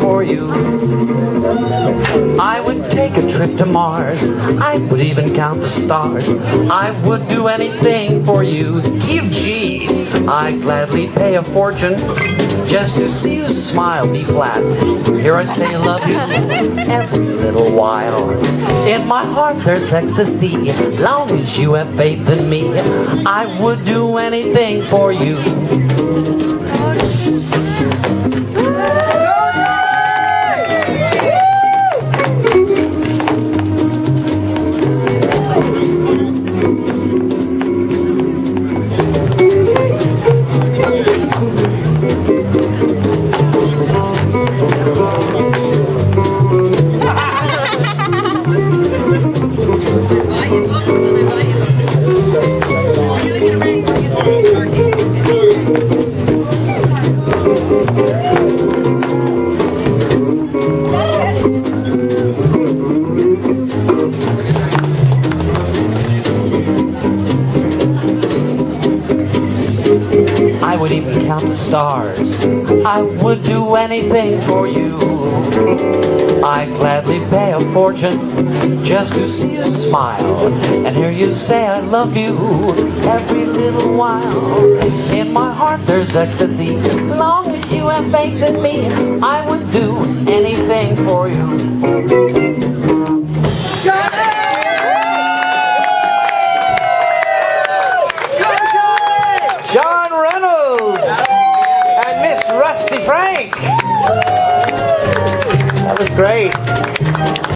for you. I would take a trip to Mars. I would even count the stars. I would do anything for you. Gee, I'd gladly pay a fortune just to see you smile, be flat. Here I say I love you every little while. In my heart there's ecstasy. Long as you have faith in me, I would do anything for you. I would even count the stars. I would do anything for you. I'd gladly pay a fortune just to see you smile and hear you say I love you every little while. In my heart there's ecstasy. Long as you have faith in me, I would do anything for you. Rusty Frank. That was great.